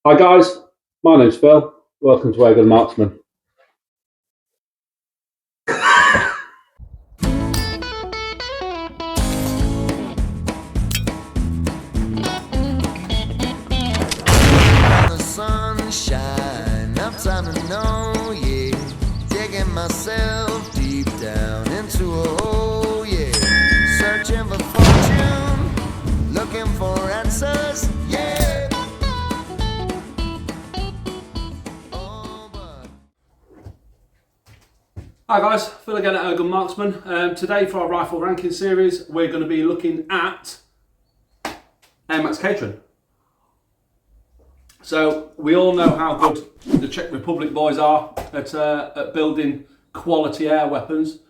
Hi guys, my name's Phil. Welcome to A Good Marksman. The sunshine, I'm time to know, yeah. Digging myself deep down into a hole, yeah. Searching for fortune, looking for answers, yeah. Oh, but Hi guys, Phil again at A Good Marksman. Today for our rifle ranking series, we're going to be looking at AIRMAKS Katran. So we all know how good the Czech Republic boys are at building quality air weapons.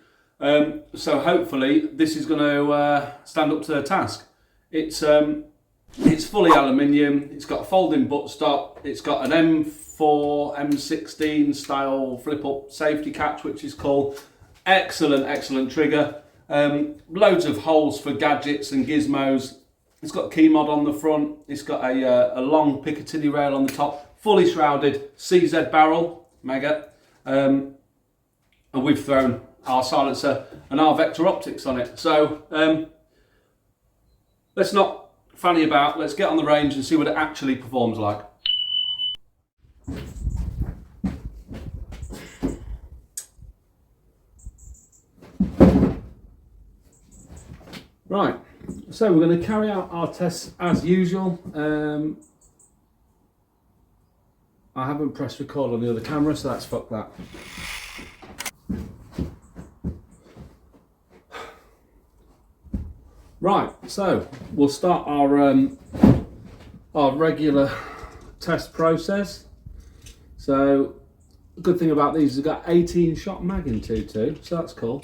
So hopefully this is going to stand up to the task. It's fully aluminium. It's got a folding buttstock. It's got an M4, M16 style flip up safety catch, which is cool. Excellent trigger. Loads of holes for gadgets and gizmos. It's got key mod on the front. It's got a long Picatinny rail on the top. Fully shrouded CZ barrel, mega. And we've thrown our silencer and our vector optics on it. So let's not fanny about. Let's get on the range and see what it actually performs like. Right. So we're going to carry out our tests as usual. I haven't pressed record on the other camera, so that's fuck that. Right, so we'll start our regular test process. So the good thing about these is they've got 18 shot mag in 2.2, so that's cool.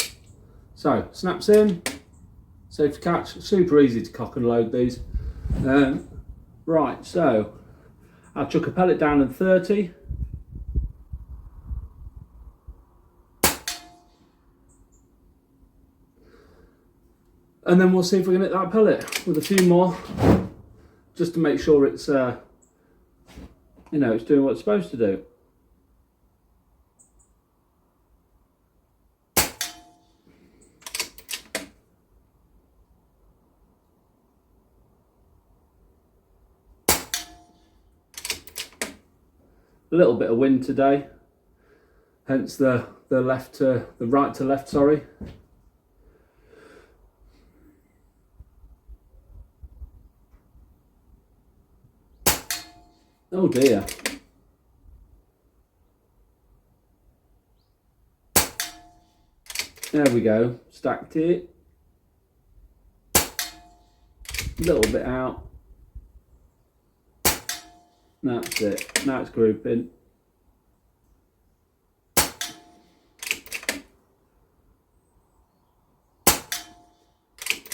So snaps in. Safety catch, super easy to cock and load these. Right, so I'll chuck a pellet down at 30. And then we'll see if we can hit that pellet with a few more, just to make sure it's, it's doing what it's supposed to do. A little bit of wind today, hence the right to left, sorry. Oh dear. There we go, stacked it. A little bit out. That's it, now it's grouping.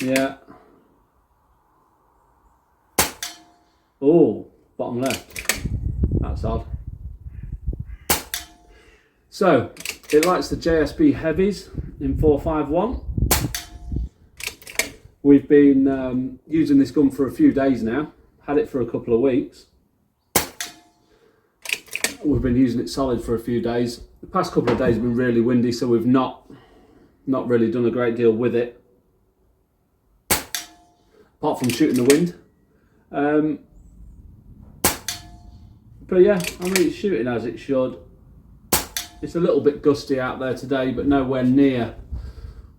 Yeah. Oh, bottom left. That's odd. So, it likes the JSB heavies in 451. We've been using this gun for a few days now. Had it for a couple of weeks. We've been using it solid for a few days. The past couple of days have been really windy, so we've not really done a great deal with it, apart from shooting the wind. But yeah, I mean, it's shooting as it should. It's a little bit gusty out there today, but nowhere near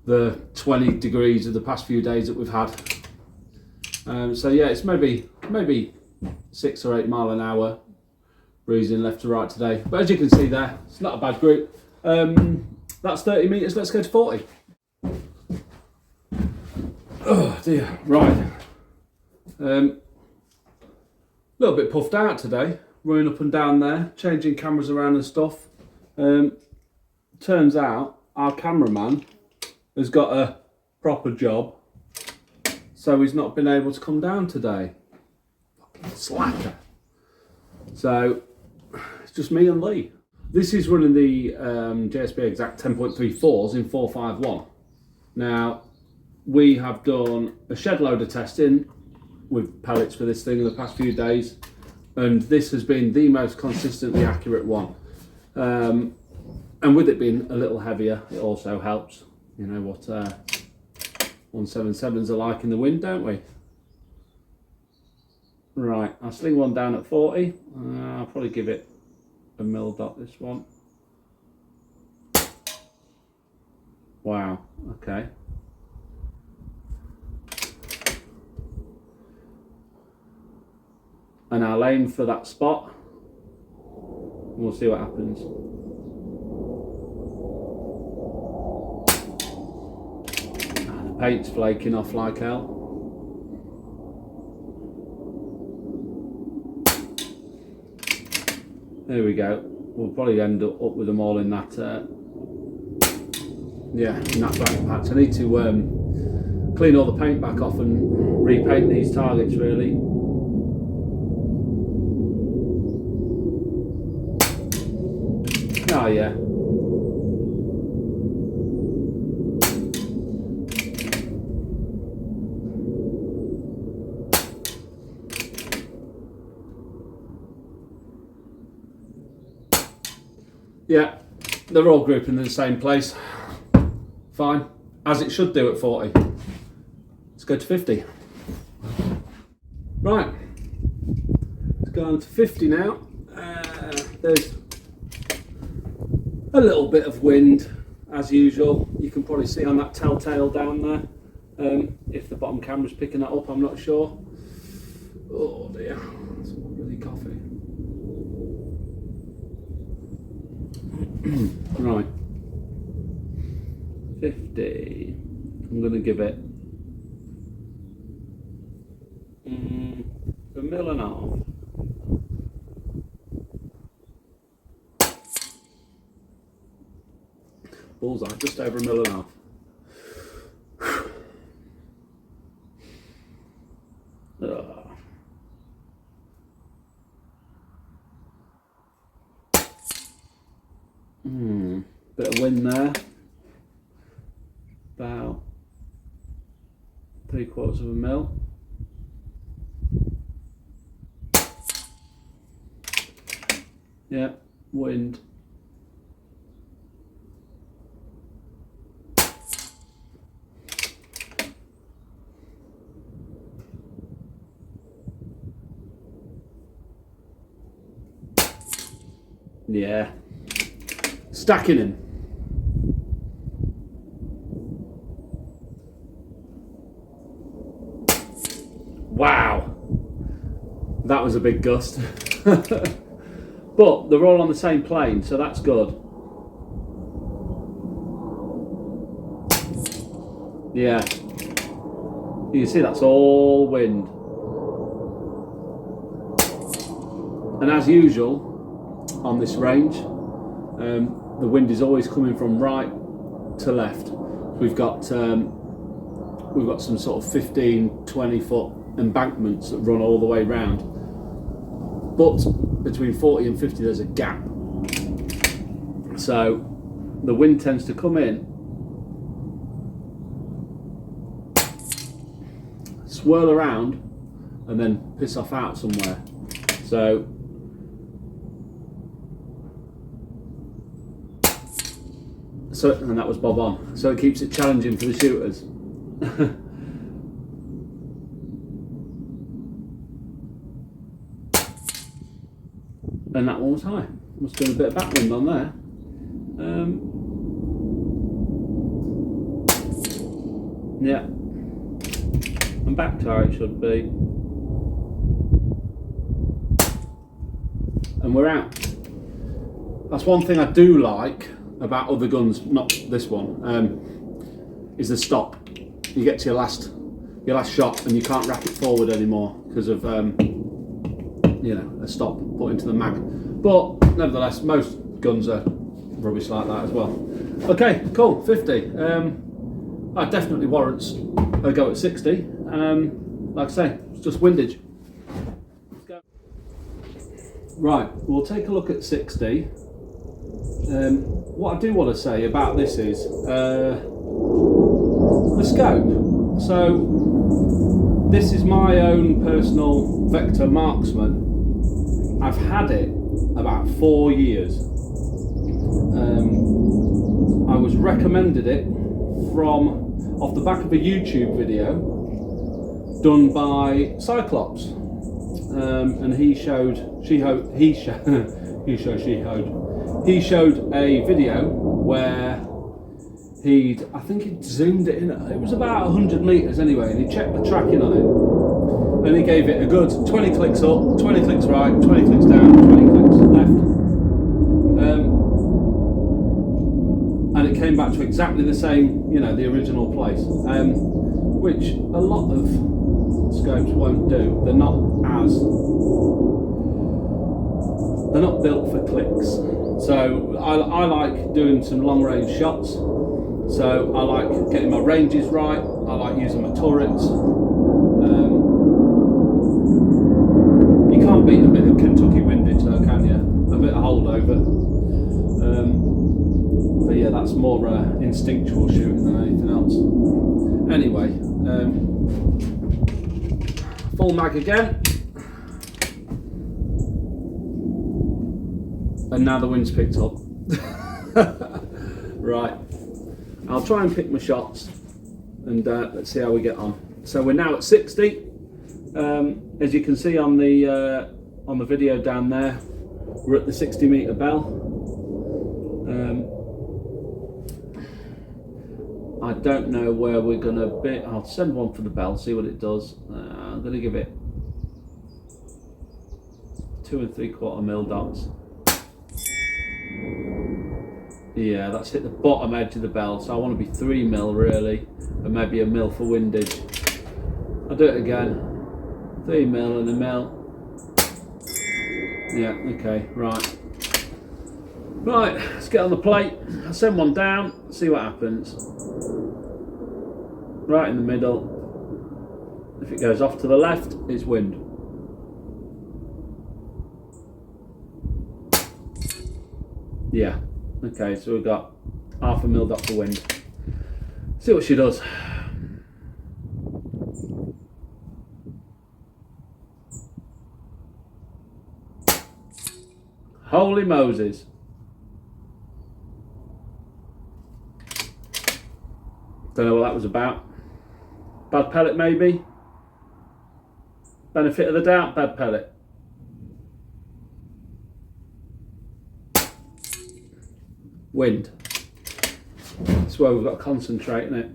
the 20 degrees of the past few days that we've had. So yeah, it's maybe 6 or 8 mile an hour. Breezing left to right today, but as you can see there, it's not a bad group. That's 30 meters. Let's go to 40. Oh dear, right. A little bit puffed out today, running up and down there, changing cameras around and stuff. Turns out our cameraman has got a proper job, so he's not been able to come down today. Fucking slacker. So it's just me and Lee. This is running the JSB Exact 10.34s in 451. Now, we have done a shed load of testing with pellets for this thing in the past few days. and this has been the most consistently accurate one. And with it being a little heavier, it also helps. You know what 177s are like in the wind, don't we? Right, I'll sling one down at 40. I'll probably give it a mil dot, this one. Wow, okay. And I'll aim for that spot. We'll see what happens. The paint's flaking off like hell. There we go. We'll probably end up with them all in that, in that black patch. I need to clean all the paint back off and repaint these targets really. Oh yeah. Yeah, they're all grouping in the same place. Fine, as it should do at 40. Let's go to 50. Right, let's go on to 50 now. There's a little bit of wind, as usual. You can probably see on that telltale down there. If the bottom camera's picking that up, I'm not sure. Oh dear, that's really coffee. Right, 50. I'm going to give it a mil and a half. Bullseye, just over a mil and a half. Bit of wind there. About 3/4 of a mil. Yeah, wind. Yeah. Stacking him. Wow. That was a big gust. But they're all on the same plane, so that's good. Yeah. You can see that's all wind. And as usual, on this range, the wind is always coming from right to left. We've got some sort of 15-20 foot embankments that run all the way round, but between 40 and 50 there's a gap, so the wind tends to come in, swirl around and then piss off out somewhere. So, and that was bob on. So it keeps it challenging for the shooters. And that one was high. Must have been a bit of backwind on there. Yeah. And back to how it should be. And we're out. That's one thing I do like about other guns, not this one, is the stop. You get to your last shot and you can't rack it forward anymore because of a stop put into the mag. But nevertheless, most guns are rubbish like that as well. Okay, cool, 50. That definitely warrants a go at 60. Like I say, it's just windage. Let's go. Right, we'll take a look at 60. What I do want to say about this is the scope. So this is my own personal Vector Marksman, I've had it about 4 years. I was recommended it off the back of a YouTube video done by Cyclops, and he showed a video where I think he'd zoomed it in. It was about 100 meters anyway, and he checked the tracking on it, and he gave it a good 20 clicks up, 20 clicks right, 20 clicks down, 20 clicks left. And it came back to exactly the same, the original place, which a lot of scopes won't do. They're not built for clicks. So I like doing some long range shots. So I like getting my ranges right. I like using my turrets. You can't beat a bit of Kentucky windage though, can you? A bit of holdover. But yeah, that's more instinctual shooting than anything else. Anyway, full mag again. And now the wind's picked up. Right, I'll try and pick my shots and let's see how we get on. So we're now at 60. As you can see on the video down there, we're at the 60 meter bell. I don't know where we're gonna be. I'll send one for the bell, see what it does. I'm gonna give it 2 3/4 mil dots. Yeah, that's hit the bottom edge of the bell, so I want to be 3 mil really, and maybe a mil for windage. I'll do it again. 3 mil and a mil. Yeah, okay, right. Right, let's get on the plate. I'll send one down, see what happens. Right in the middle. If it goes off to the left, it's wind. Yeah, okay, so we've got 0.5 mil dot for wind. See what she does. Holy Moses. Don't know what that was about. Bad pellet maybe? Benefit of the doubt, bad pellet. Wind. That's where we've got to concentrate, innit?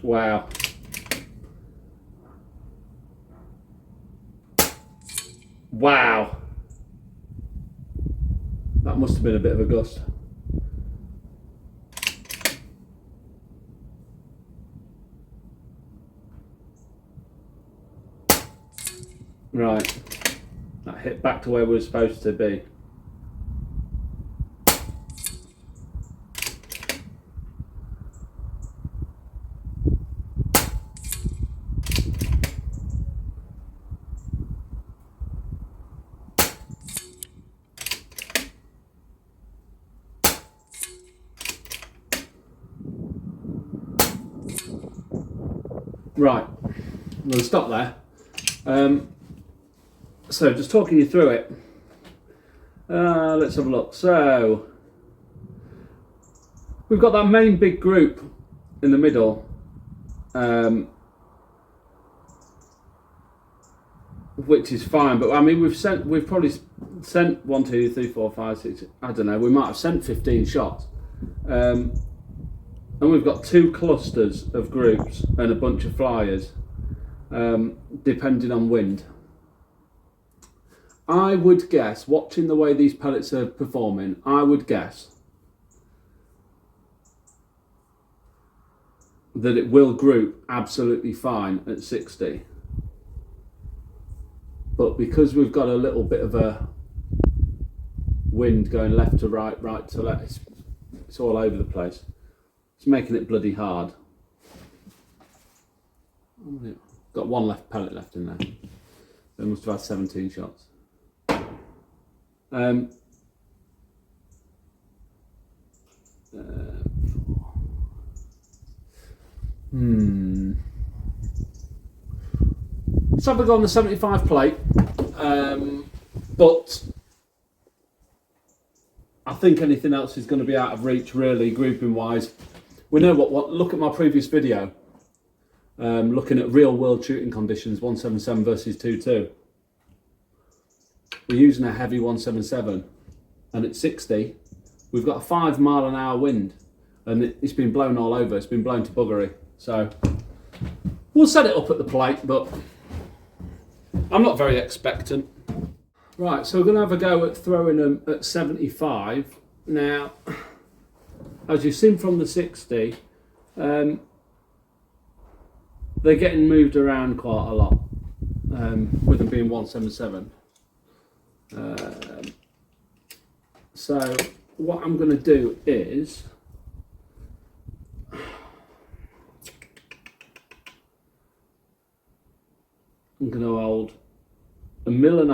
Wow. Wow. That must have been a bit of a gust. Right. That hit back to where we were supposed to be. Right, we'll stop there. So just talking you through it. Let's have a look. So we've got that main big group in the middle, which is fine. But I mean, we've probably sent 1, 2, 3, 4, 5, 6. I don't know. We might have sent 15 shots. And we've got 2 clusters of groups and a bunch of flyers, depending on wind. I would guess, watching the way these pellets are performing, I would guess that it will group absolutely fine at 60. But because we've got a little bit of a wind going left to right, right to left. It's all over the place. It's making it bloody hard. Got one pellet left in there. They must have had 17 shots. So we've got on the 75 plate, but I think anything else is going to be out of reach, really, grouping wise. We know what look at my previous video, looking at real world shooting conditions, 177 versus 2.2. We're using a heavy 177, and at 60, we've got a 5 mile an hour wind, and it's been blown all over. It's been blown to buggery. So we'll set it up at the plate, but I'm not very expectant. Right, so we're going to have a go at throwing them at 75. Now, as you've seen from the 60, they're getting moved around quite a lot, with them being 177. So what I'm going to do is I'm going to hold 1.5 mil,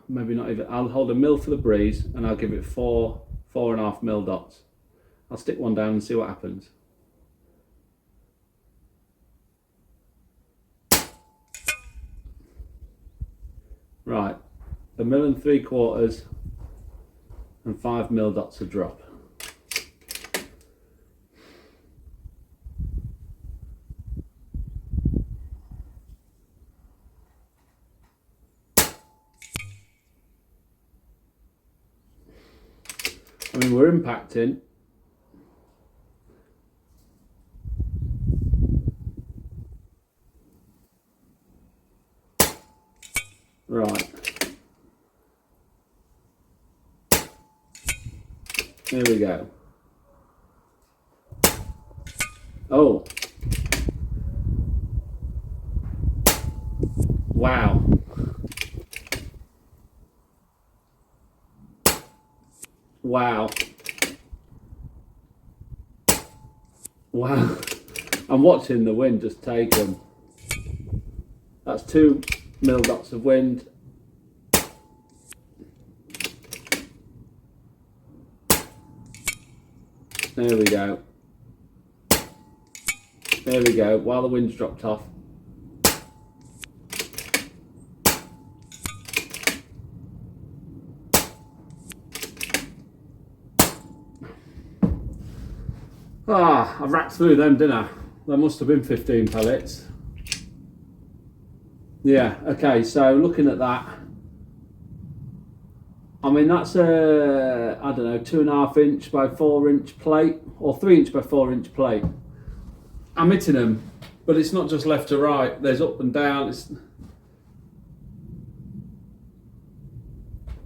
maybe not even, I'll hold 1 mil for the breeze, and I'll give it 4.5 mil dots. I'll stick one down and see what happens. Right, 1.75 mil and 5 mil dots a drop. I mean, we're impacting. Right. There we go. Oh. Wow. Wow. Wow. I'm watching the wind just take them. That's 2 mil dots of wind. There we go. There we go. While the wind's dropped off. Ah, I've racked through them, didn't I? There must have been 15 pellets. Yeah, okay, so looking at that, I mean, that's a, I don't know, 2.5 inch by 4 inch plate, or 3 inch by 4 inch plate. I'm hitting them, but it's not just left to right, there's up and down.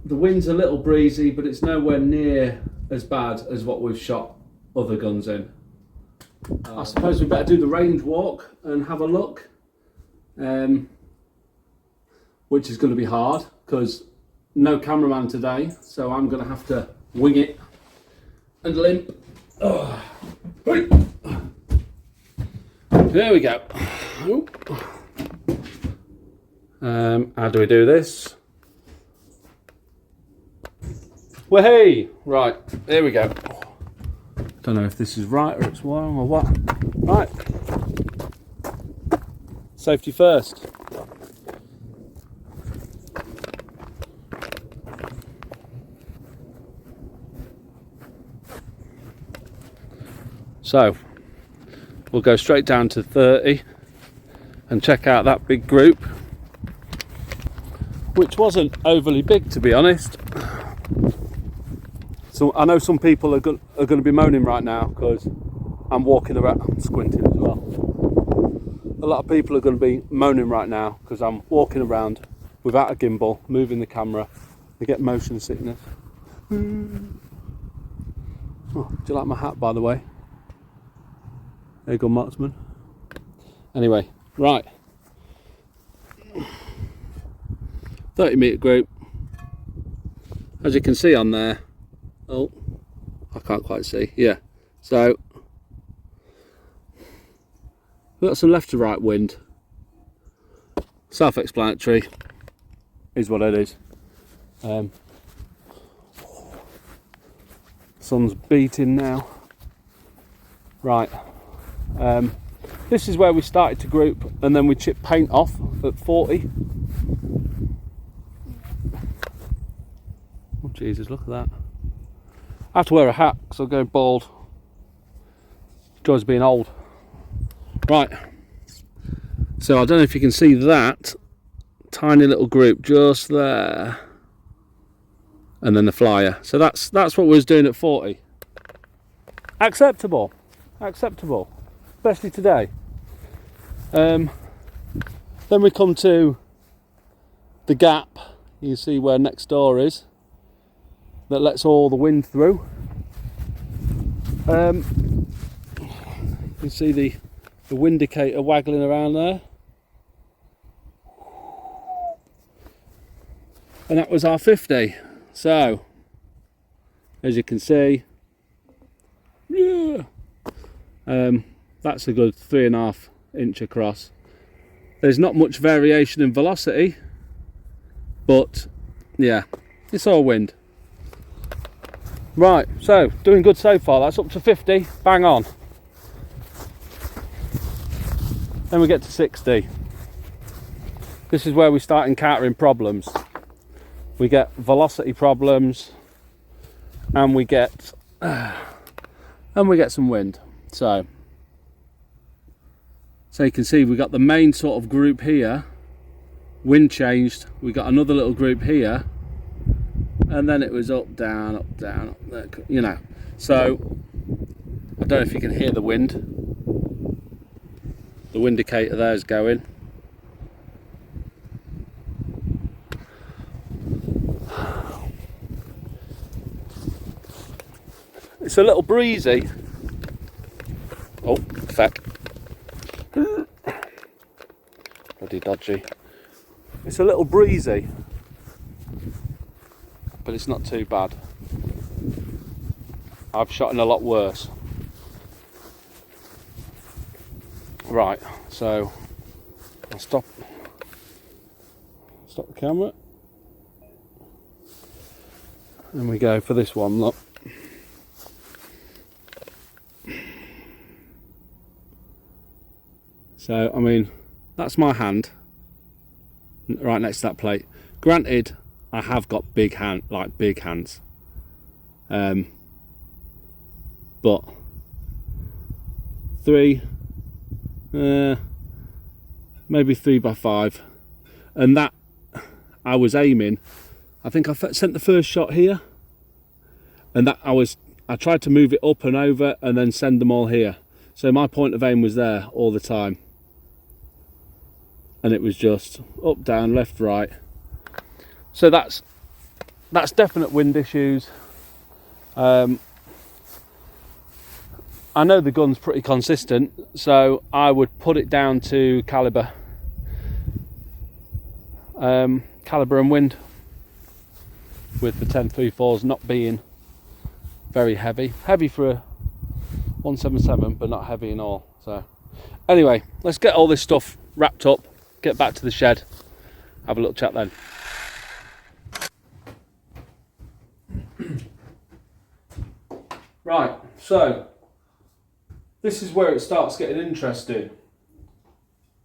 The wind's a little breezy, but it's nowhere near as bad as what we've shot other guns in. I suppose we better do the range walk and have a look, which is going to be hard because no cameraman today, so I'm going to have to wing it and limp. Oh. There we go. How do we do this? Wahey! Right, there we go. Don't know if this is right or it's wrong or what. Right. Safety first. So, we'll go straight down to 30 and check out that big group, which wasn't overly big, to be honest. So I know some people are going to be moaning right now because I'm walking around. I'm squinting as well. A lot of people are going to be moaning right now because I'm walking around without a gimbal, moving the camera. They get motion sickness. Oh, do you like my hat, by the way? There you go, marksman. Anyway, right. 30 metre group. As you can see on there, oh, I can't quite see, yeah. So, we've got some left to right wind. Self-explanatory, is what it is. Sun's beating now. Right, this is where we started to group, and then we chipped paint off at 40. Oh Jesus, look at that. I have to wear a hat because I'll go bald. Joys being old. Right, so I don't know if you can see that tiny little group just there, and then the flyer. So that's what we was doing at 40. Acceptable, especially today. Then we come to the gap. You can see where next door is. That lets all the wind through. You can see the windicator waggling around there. And that was our 50. So, as you can see, yeah, that's a good 3.5 inch across. There's not much variation in velocity, but yeah, it's all wind. Right, so doing good so far. That's up to 50, bang on. Then we get to 60. This is where we start encountering problems. We get velocity problems, and we get some wind. So you can see we got the main sort of group here. Wind changed. We got another little group here. And then it was up, down, up, down, up there, you know. So, I don't know if you can hear the wind. The windicator there is going. It's a little breezy. Oh, feck. Bloody dodgy. It's a little breezy, but it's not too bad. I've shot in a lot worse. Right, so I'll stop the camera, and we go for this one. Look, so I mean, that's my hand right next to that plate. Granted, I have got big hands, but 3, maybe 3x5, and that I was aiming. I think I sent the first shot here, and that I tried to move it up and over, and then send them all here. So my point of aim was there all the time, and it was just up, down, left, right. So that's definite wind issues. I know the gun's pretty consistent, so I would put it down to caliber and wind, with the 10-3-4s not being very heavy for a 177, but not heavy in all. So anyway, let's get all this stuff wrapped up, get back to the shed, have a little chat then. Right, so this is where it starts getting interesting.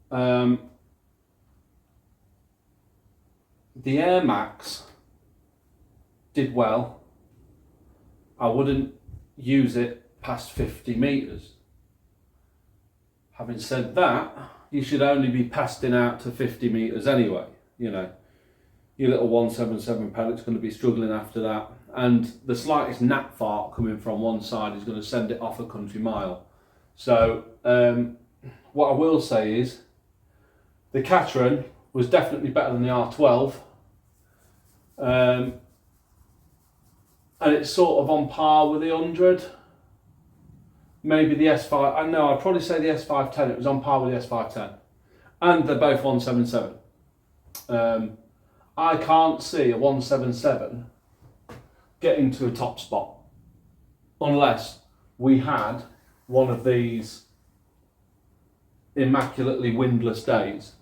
The AIRMAKS did well. I wouldn't use it past 50 metres. Having said that, you should only be casting out to 50 metres anyway. You know, your little 177 pellet's going to be struggling after that, and the slightest gnat fart coming from one side is going to send it off a country mile. So what I will say is the Katran was definitely better than the R12, and it's sort of on par with the 100. Maybe the S5, I know, I'd probably say the S510, it was on par with the S510. And they're both 177. I can't see a 177 getting to a top spot unless we had one of these immaculately windless days.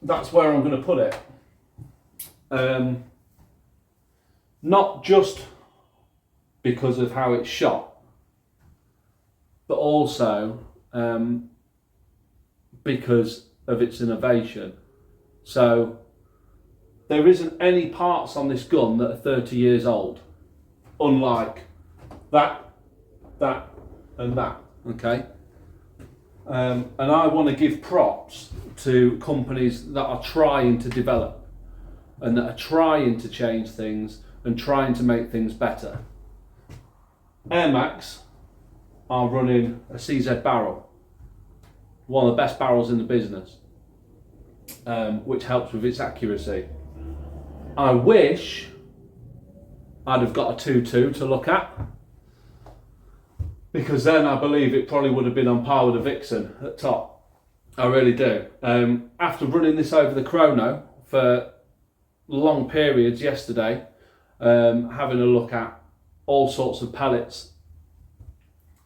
That's where I'm going to put it. Not just because of how it's shot, but also because of its innovation. So there isn't any parts on this gun that are 30 years old, unlike that, and that, okay? And I want to give props to companies that are trying to develop and that are trying to change things and trying to make things better. AIRMAKS are running a CZ barrel, one of the best barrels in the business, which helps with its accuracy. I wish I'd have got a 2.2 to look at, because then I believe it probably would have been on par with a Vixen at top. I really do. After running this over the chrono for long periods yesterday, having a look at all sorts of pellets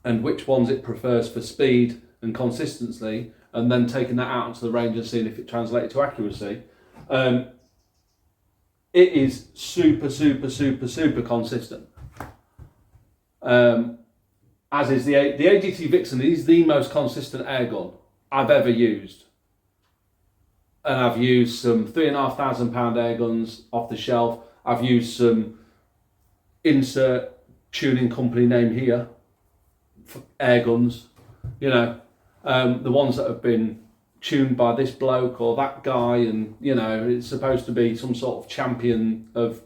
and which ones it prefers for speed and consistency, and then taking that out into the range and seeing if it translated to accuracy, it is super consistent. As is the AGT Vixen is the most consistent air gun I've ever used. And I've used some £3,500 air guns off the shelf. I've used some insert tuning company name here for air guns. You know, the ones that have been tuned by this bloke or that guy, and you know, it's supposed to be some sort of champion of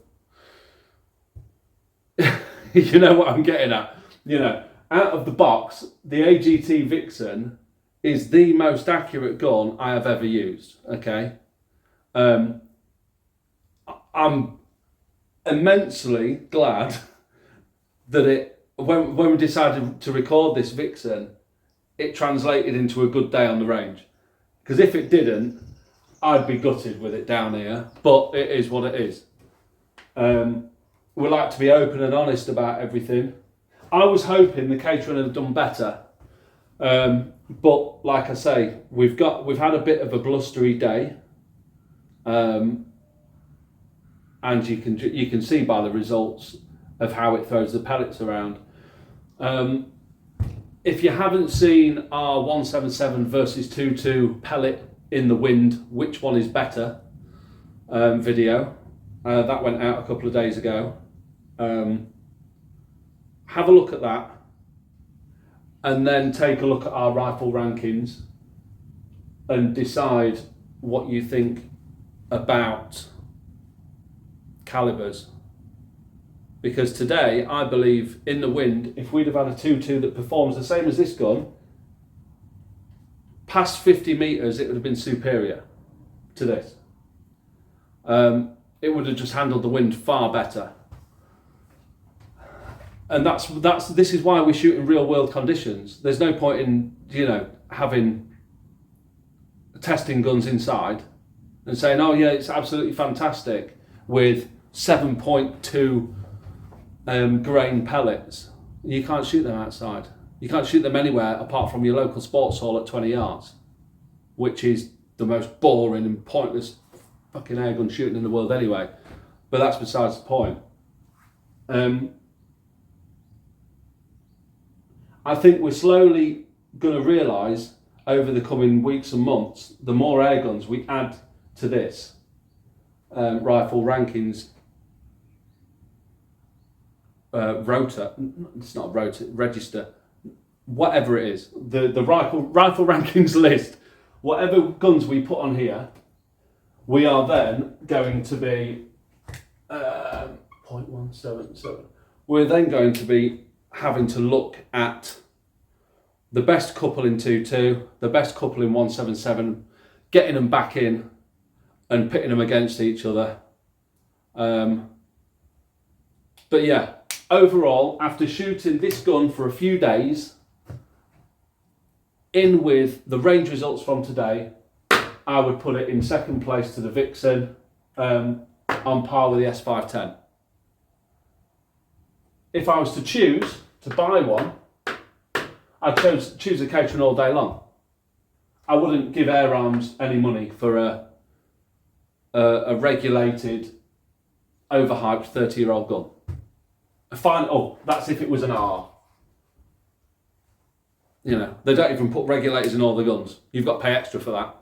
you know what I'm getting at. You know, out of the box, the AGT Vixen is the most accurate gun I have ever used. Okay, I'm immensely glad that when we decided to record this Vixen, it translated into a good day on the range. Because if it didn't, I'd be gutted with it down here. But it is what it is. We like to be open and honest about everything. I was hoping the Katran had done better. But like I say, we've had a bit of a blustery day. And you can see by the results of how it throws the pellets around. If you haven't seen our 177 versus 2.2 pellet in the wind, which one is better video, that went out a couple of days ago. Have a look at that, and then take a look at our rifle rankings and decide what you think about calibers. Because today, I believe, in the wind, if we'd have had a 2.2 that performs the same as this gun, past 50 metres, it would have been superior to this. It would have just handled the wind far better. And this is why we shoot in real world conditions. There's no point in, you know, having testing guns inside and saying, oh yeah, it's absolutely fantastic with 7.2 grain pellets. You can't shoot them outside. You can't shoot them anywhere apart from your local sports hall at 20 yards, which is the most boring and pointless fucking air gun shooting in the world anyway. But that's besides the point. I think we're slowly going to realise over the coming weeks and months, the more air guns we add to this rifle rankings rotor, it's not a rotor, register, whatever it is, the rifle rankings list, whatever guns we put on here, we are then going to be 0.177. We're then going to be having to look at the best couple in 2.2, the best couple in 177, getting them back in and pitting them against each other. But yeah, overall, after shooting this gun for a few days, in with the range results from today, I would put it in second place to the Vixen, on par with the S510. If I was to choose to buy one, I'd choose a Katran all day long. I wouldn't give AIRMAKS any money for a regulated, overhyped 30-year-old gun. That's if it was an R. You know, they don't even put regulators in all the guns. You've got to pay extra for that.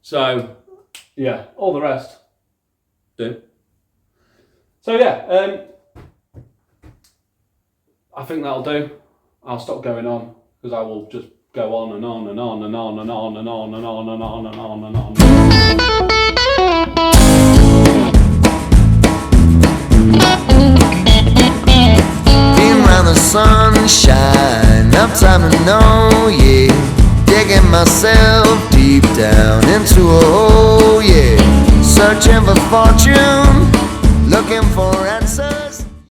So, yeah, all the rest do. So yeah, I think that'll do. I'll stop going on because I will just go on and on and on and on and on and on and on and on and on and on. Being round the sunshine, I'm time to know, yeah. Digging myself deep down into a hole, yeah. Searching for fortune,